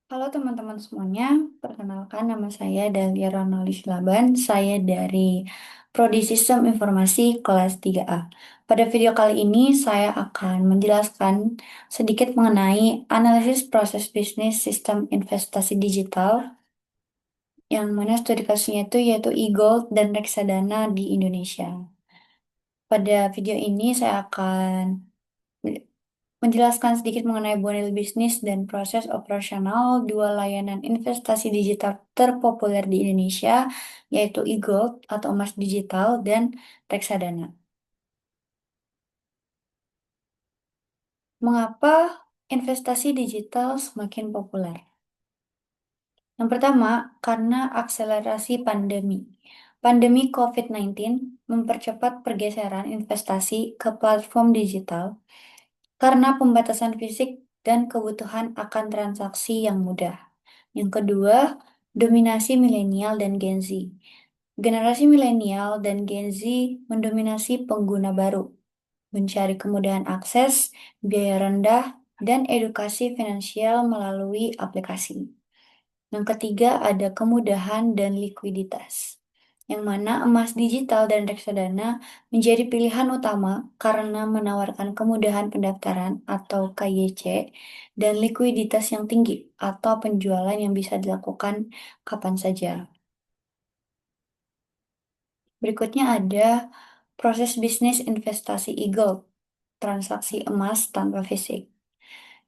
Halo teman-teman semuanya, perkenalkan nama saya Dahlia Ronaldis Laban, saya dari Prodi Sistem Informasi kelas 3A. Pada video kali ini saya akan menjelaskan sedikit mengenai analisis proses bisnis sistem investasi digital, yang mana studi kasusnya itu yaitu e-gold dan reksadana di Indonesia. Pada video ini saya akan menjelaskan sedikit mengenai model bisnis dan proses operasional dua layanan investasi digital terpopuler di Indonesia, yaitu e-gold atau emas digital dan reksadana. Mengapa investasi digital semakin populer? Yang pertama, karena akselerasi pandemi. Pandemi COVID-19 mempercepat pergeseran investasi ke platform digital karena pembatasan fisik dan kebutuhan akan transaksi yang mudah. Yang kedua, dominasi milenial dan Gen Z. Generasi milenial dan Gen Z mendominasi pengguna baru, mencari kemudahan akses, biaya rendah, dan edukasi finansial melalui aplikasi. Yang ketiga, ada kemudahan dan likuiditas, yang mana emas digital dan reksadana menjadi pilihan utama karena menawarkan kemudahan pendaftaran atau KYC dan likuiditas yang tinggi atau penjualan yang bisa dilakukan kapan saja. Berikutnya ada proses bisnis investasi e-gold, transaksi emas tanpa fisik.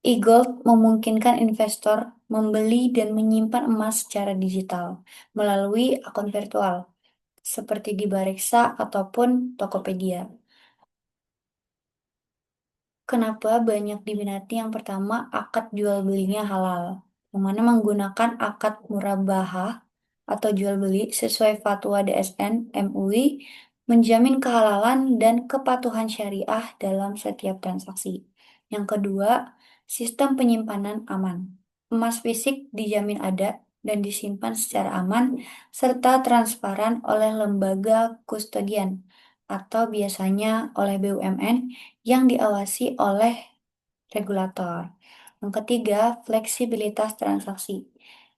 E-gold memungkinkan investor membeli dan menyimpan emas secara digital melalui akun virtual, seperti di Bareksa ataupun Tokopedia. Kenapa banyak diminati? Yang pertama, akad jual belinya halal, yang mana menggunakan akad murabahah atau jual beli sesuai fatwa DSN MUI menjamin kehalalan dan kepatuhan syariah dalam setiap transaksi. Yang kedua, sistem penyimpanan aman. Emas fisik dijamin ada dan disimpan secara aman serta transparan oleh lembaga kustodian atau biasanya oleh BUMN yang diawasi oleh regulator. Yang ketiga, fleksibilitas transaksi.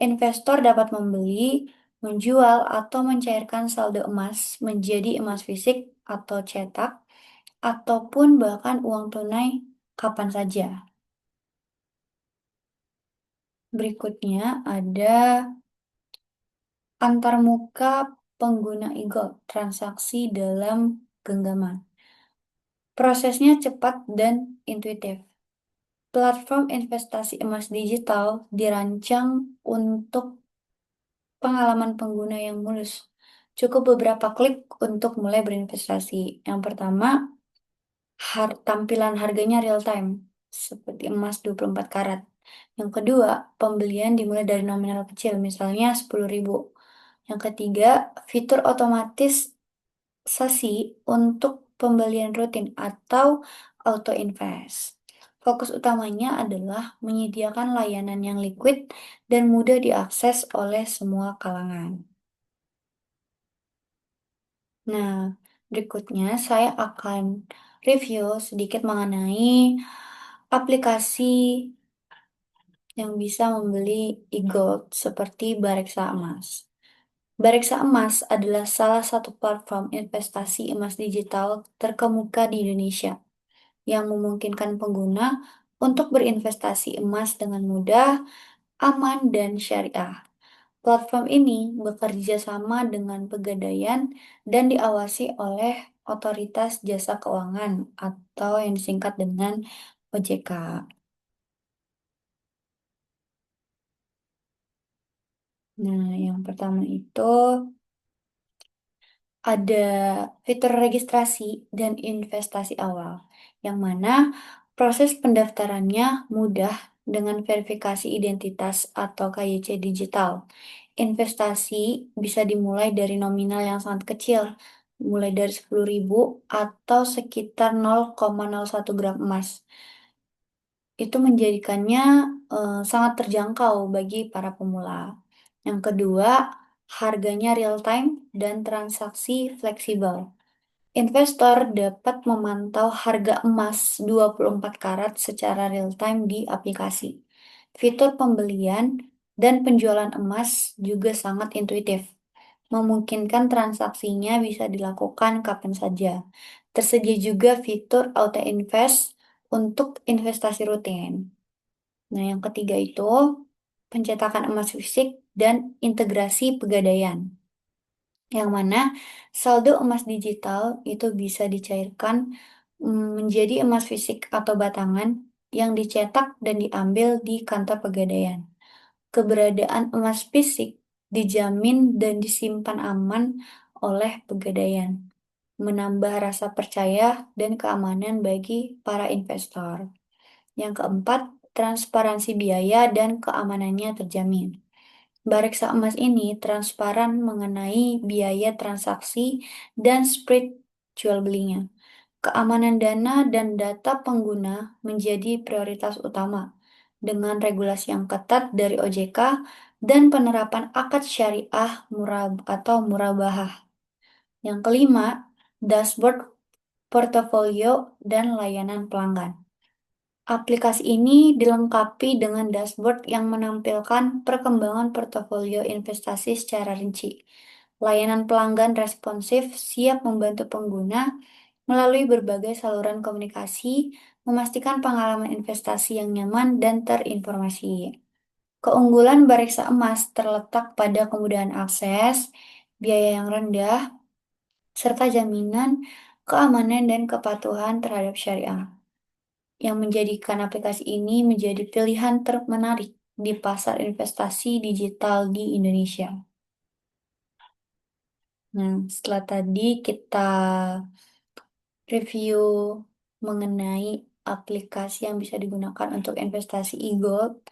Investor dapat membeli, menjual, atau mencairkan saldo emas menjadi emas fisik atau cetak, ataupun bahkan uang tunai kapan saja. Berikutnya ada antarmuka pengguna e-gold, transaksi dalam genggaman. Prosesnya cepat dan intuitif. Platform investasi emas digital dirancang untuk pengalaman pengguna yang mulus. Cukup beberapa klik untuk mulai berinvestasi. Yang pertama, tampilan harganya real time, seperti emas 24 karat. Yang kedua, pembelian dimulai dari nominal kecil, misalnya 10.000. Yang ketiga, fitur otomatis sasi untuk pembelian rutin atau auto invest. Fokus utamanya adalah menyediakan layanan yang liquid dan mudah diakses oleh semua kalangan. Nah, berikutnya saya akan review sedikit mengenai aplikasi yang bisa membeli e-gold seperti Bareksa Emas. Bareksa Emas adalah salah satu platform investasi emas digital terkemuka di Indonesia yang memungkinkan pengguna untuk berinvestasi emas dengan mudah, aman, dan syariah. Platform ini bekerja sama dengan Pegadaian dan diawasi oleh Otoritas Jasa Keuangan atau yang disingkat dengan OJK. Nah, yang pertama itu ada fitur registrasi dan investasi awal, yang mana proses pendaftarannya mudah dengan verifikasi identitas atau KYC digital. Investasi bisa dimulai dari nominal yang sangat kecil, mulai dari 10.000 atau sekitar 0,01 gram emas. Itu menjadikannya sangat terjangkau bagi para pemula. Yang kedua, harganya real time dan transaksi fleksibel. Investor dapat memantau harga emas 24 karat secara real time di aplikasi. Fitur pembelian dan penjualan emas juga sangat intuitif, memungkinkan transaksinya bisa dilakukan kapan saja. Tersedia juga fitur auto invest untuk investasi rutin. Nah, yang ketiga itu pencetakan emas fisik dan integrasi pegadaian, yang mana saldo emas digital itu bisa dicairkan menjadi emas fisik atau batangan yang dicetak dan diambil di kantor pegadaian. Keberadaan emas fisik dijamin dan disimpan aman oleh pegadaian, menambah rasa percaya dan keamanan bagi para investor. Yang keempat, transparansi biaya dan keamanannya terjamin. Bareksa emas ini transparan mengenai biaya transaksi dan spread jual belinya. Keamanan dana dan data pengguna menjadi prioritas utama dengan regulasi yang ketat dari OJK dan penerapan akad syariah atau murabahah. Yang kelima, dashboard portofolio dan layanan pelanggan. Aplikasi ini dilengkapi dengan dashboard yang menampilkan perkembangan portofolio investasi secara rinci. Layanan pelanggan responsif siap membantu pengguna melalui berbagai saluran komunikasi, memastikan pengalaman investasi yang nyaman dan terinformasi. Keunggulan Bareksa Emas terletak pada kemudahan akses, biaya yang rendah, serta jaminan keamanan dan kepatuhan terhadap syariah, yang menjadikan aplikasi ini menjadi pilihan termenarik di pasar investasi digital di Indonesia. Nah, setelah tadi kita review mengenai aplikasi yang bisa digunakan untuk investasi e-gold.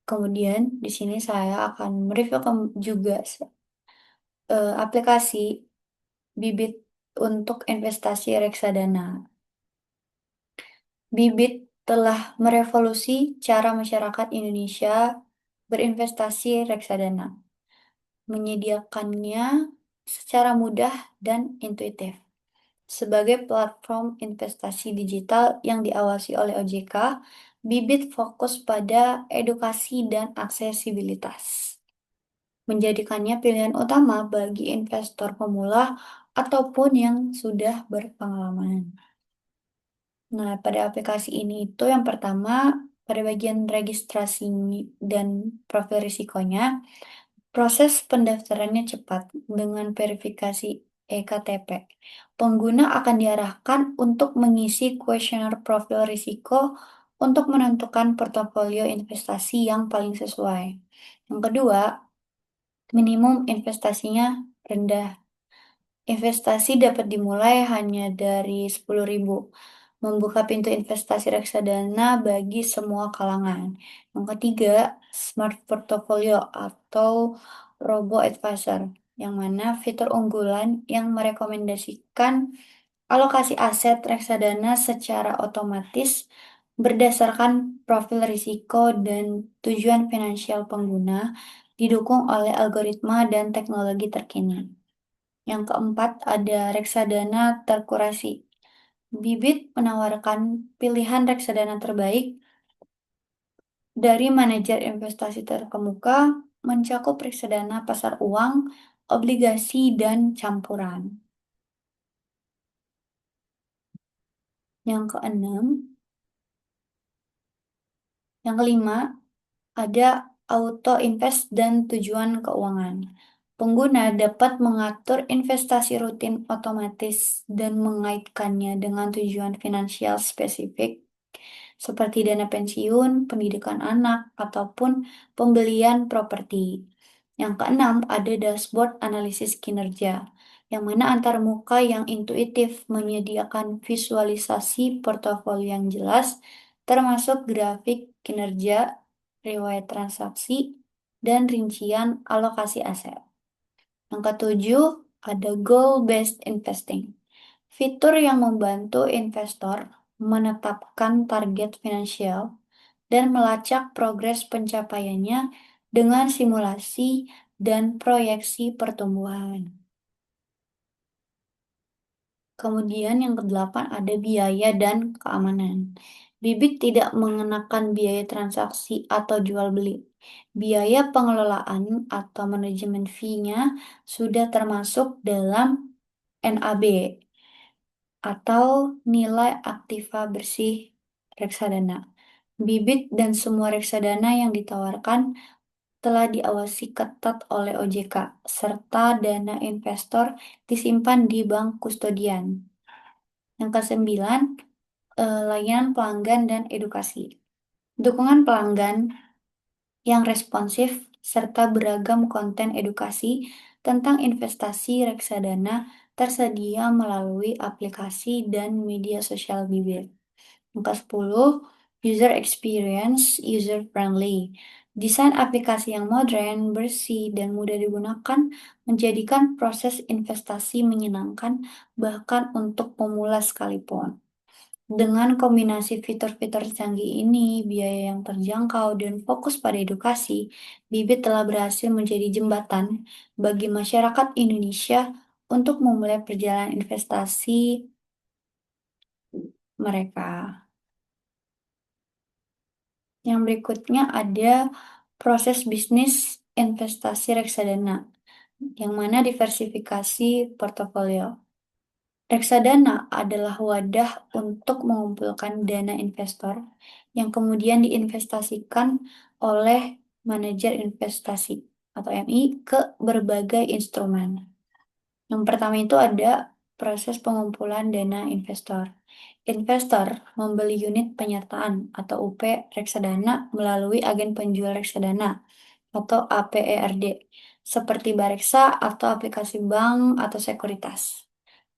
Kemudian di sini saya akan mereview juga aplikasi Bibit untuk investasi reksadana. Bibit telah merevolusi cara masyarakat Indonesia berinvestasi reksadana, menyediakannya secara mudah dan intuitif. Sebagai platform investasi digital yang diawasi oleh OJK, Bibit fokus pada edukasi dan aksesibilitas, menjadikannya pilihan utama bagi investor pemula ataupun yang sudah berpengalaman. Nah, pada aplikasi ini itu yang pertama, pada bagian registrasi dan profil risikonya, proses pendaftarannya cepat dengan verifikasi eKTP. Pengguna akan diarahkan untuk mengisi kuesioner profil risiko untuk menentukan portofolio investasi yang paling sesuai. Yang kedua, minimum investasinya rendah. Investasi dapat dimulai hanya dari 10.000, membuka pintu investasi reksadana bagi semua kalangan. Yang ketiga, Smart Portfolio atau Robo-Advisor, yang mana fitur unggulan yang merekomendasikan alokasi aset reksadana secara otomatis berdasarkan profil risiko dan tujuan finansial pengguna, didukung oleh algoritma dan teknologi terkini. Yang keempat, ada reksadana terkurasi. Bibit menawarkan pilihan reksadana terbaik dari manajer investasi terkemuka, mencakup reksadana pasar uang, obligasi, dan campuran. Yang keenam, yang kelima, ada auto invest dan tujuan keuangan. Pengguna dapat mengatur investasi rutin otomatis dan mengaitkannya dengan tujuan finansial spesifik seperti dana pensiun, pendidikan anak, ataupun pembelian properti. Yang keenam, ada dashboard analisis kinerja, yang mana antarmuka yang intuitif menyediakan visualisasi portofolio yang jelas, termasuk grafik kinerja, riwayat transaksi, dan rincian alokasi aset. Yang ketujuh, ada goal-based investing. Fitur yang membantu investor menetapkan target finansial dan melacak progres pencapaiannya dengan simulasi dan proyeksi pertumbuhan. Kemudian yang kedelapan ada biaya dan keamanan. Bibit tidak mengenakan biaya transaksi atau jual beli. Biaya pengelolaan atau manajemen fee-nya sudah termasuk dalam NAB atau nilai aktiva bersih reksadana. Bibit dan semua reksadana yang ditawarkan telah diawasi ketat oleh OJK, serta dana investor disimpan di bank kustodian. Yang kesembilan, layanan pelanggan dan edukasi. Dukungan pelanggan yang responsif serta beragam konten edukasi tentang investasi reksadana tersedia melalui aplikasi dan media sosial Bibit. Yang ke-10, user experience user friendly. Desain aplikasi yang modern, bersih, dan mudah digunakan menjadikan proses investasi menyenangkan bahkan untuk pemula sekalipun. Dengan kombinasi fitur-fitur canggih ini, biaya yang terjangkau dan fokus pada edukasi, Bibit telah berhasil menjadi jembatan bagi masyarakat Indonesia untuk memulai perjalanan investasi mereka. Yang berikutnya ada proses bisnis investasi reksadana, yang mana diversifikasi portofolio. Reksadana adalah wadah untuk mengumpulkan dana investor yang kemudian diinvestasikan oleh manajer investasi atau MI ke berbagai instrumen. Yang pertama itu ada proses pengumpulan dana investor. Investor membeli unit penyertaan atau UP reksadana melalui agen penjual reksadana atau APERD seperti Bareksa atau aplikasi bank atau sekuritas.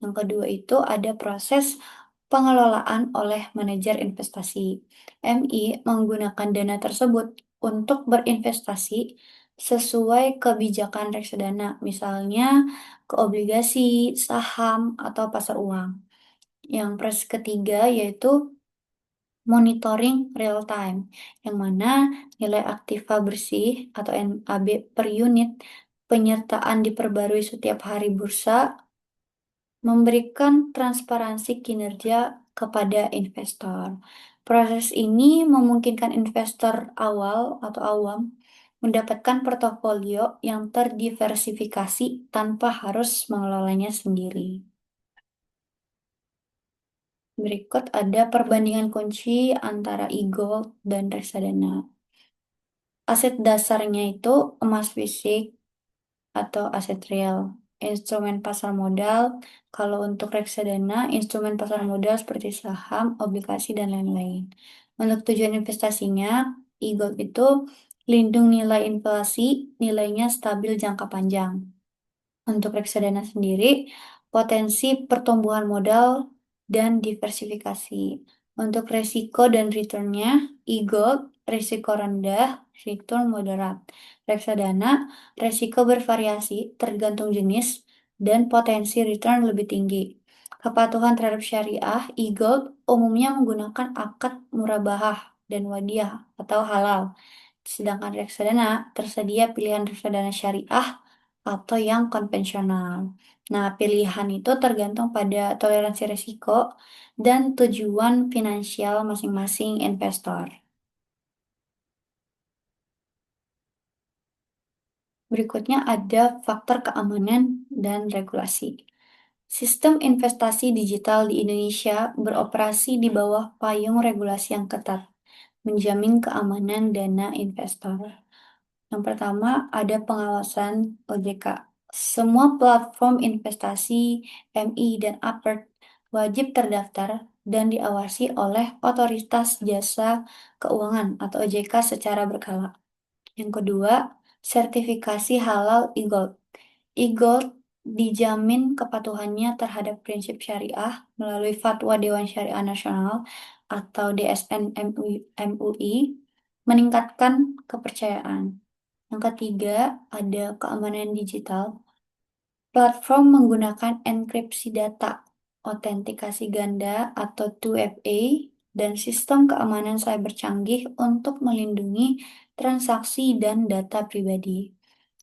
Yang kedua itu ada proses pengelolaan oleh manajer investasi. MI menggunakan dana tersebut untuk berinvestasi sesuai kebijakan reksadana, misalnya ke obligasi, saham, atau pasar uang. Yang proses ketiga yaitu monitoring real time, yang mana nilai aktiva bersih atau NAB per unit penyertaan diperbarui setiap hari bursa memberikan transparansi kinerja kepada investor. Proses ini memungkinkan investor awal atau awam mendapatkan portofolio yang terdiversifikasi tanpa harus mengelolanya sendiri. Berikut ada perbandingan kunci antara e-gold dan reksadana. Aset dasarnya itu emas fisik atau aset real. Instrumen pasar modal, kalau untuk reksadana, instrumen pasar modal seperti saham, obligasi, dan lain-lain. Untuk tujuan investasinya, e-gold itu lindung nilai inflasi, nilainya stabil jangka panjang. Untuk reksadana sendiri, potensi pertumbuhan modal dan diversifikasi. Untuk resiko dan returnnya, e-gold risiko rendah, return moderat. Reksadana, resiko bervariasi tergantung jenis dan potensi return lebih tinggi. Kepatuhan terhadap syariah, e-gold umumnya menggunakan akad murabahah dan wadiah atau halal. Sedangkan reksadana tersedia pilihan reksadana syariah atau yang konvensional. Nah, pilihan itu tergantung pada toleransi risiko dan tujuan finansial masing-masing investor. Berikutnya ada faktor keamanan dan regulasi. Sistem investasi digital di Indonesia beroperasi di bawah payung regulasi yang ketat, menjamin keamanan dana investor. Yang pertama, ada pengawasan OJK. Semua platform investasi, MI, dan Upwork wajib terdaftar dan diawasi oleh Otoritas Jasa Keuangan atau OJK secara berkala. Yang kedua, sertifikasi halal e-gold. E-gold dijamin kepatuhannya terhadap prinsip syariah melalui Fatwa Dewan Syariah Nasional atau DSN MUI, meningkatkan kepercayaan. Yang ketiga, ada keamanan digital. Platform menggunakan enkripsi data, autentikasi ganda atau 2FA, dan sistem keamanan cyber canggih untuk melindungi transaksi dan data pribadi.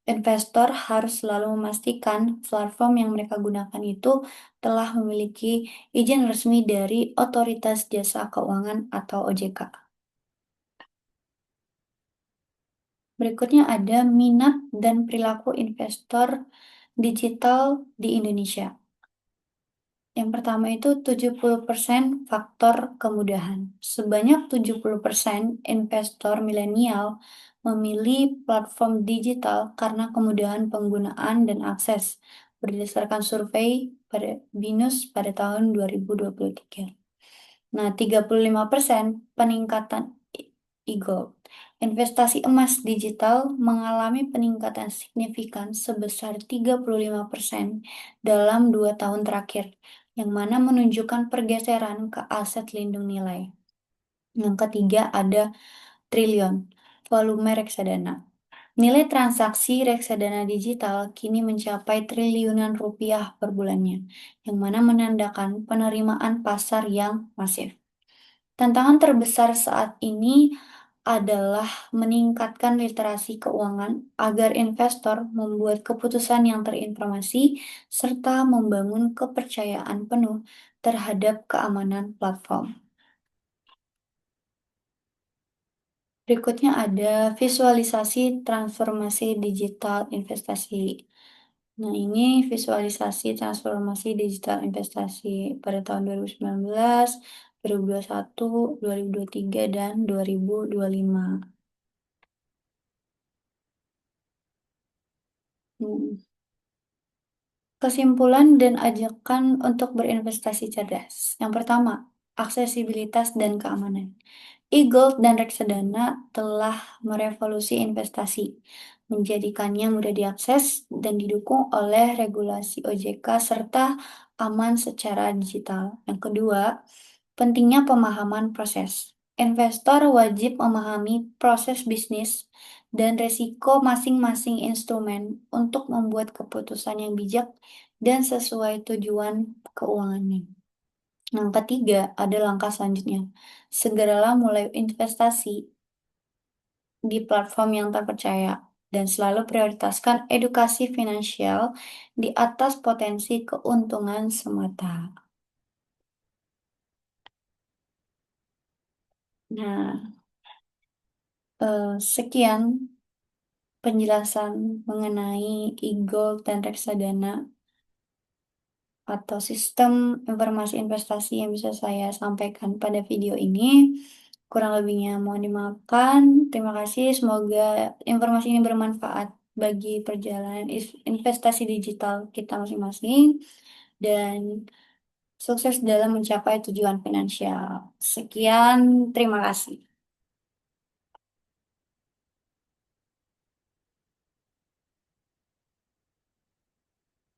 Investor harus selalu memastikan platform yang mereka gunakan itu telah memiliki izin resmi dari Otoritas Jasa Keuangan atau OJK. Berikutnya ada minat dan perilaku investor digital di Indonesia. Yang pertama itu 70% faktor kemudahan. Sebanyak 70% investor milenial memilih platform digital karena kemudahan penggunaan dan akses, berdasarkan survei pada BINUS pada tahun 2023. Nah, 35% peningkatan e-gold. Investasi emas digital mengalami peningkatan signifikan sebesar 35% dalam 2 tahun terakhir, yang mana menunjukkan pergeseran ke aset lindung nilai. Yang ketiga ada triliun, volume reksadana. Nilai transaksi reksadana digital kini mencapai triliunan rupiah per bulannya, yang mana menandakan penerimaan pasar yang masif. Tantangan terbesar saat ini adalah meningkatkan literasi keuangan agar investor membuat keputusan yang terinformasi serta membangun kepercayaan penuh terhadap keamanan platform. Berikutnya ada visualisasi transformasi digital investasi. Nah, ini visualisasi transformasi digital investasi pada tahun 2019, 2021, 2023, dan 2025. Hmm. Kesimpulan dan ajakan untuk berinvestasi cerdas. Yang pertama, aksesibilitas dan keamanan. E-gold dan reksadana telah merevolusi investasi, menjadikannya mudah diakses dan didukung oleh regulasi OJK serta aman secara digital. Yang kedua, pentingnya pemahaman proses. Investor wajib memahami proses bisnis dan risiko masing-masing instrumen untuk membuat keputusan yang bijak dan sesuai tujuan keuangannya. Yang ketiga, ada langkah selanjutnya. Segeralah mulai investasi di platform yang terpercaya dan selalu prioritaskan edukasi finansial di atas potensi keuntungan semata. Nah, sekian penjelasan mengenai e-gold dan reksadana atau sistem informasi investasi yang bisa saya sampaikan pada video ini. Kurang lebihnya mohon dimaafkan. Terima kasih. Semoga informasi ini bermanfaat bagi perjalanan investasi digital kita masing-masing dan sukses dalam mencapai tujuan finansial. Sekian, terima kasih.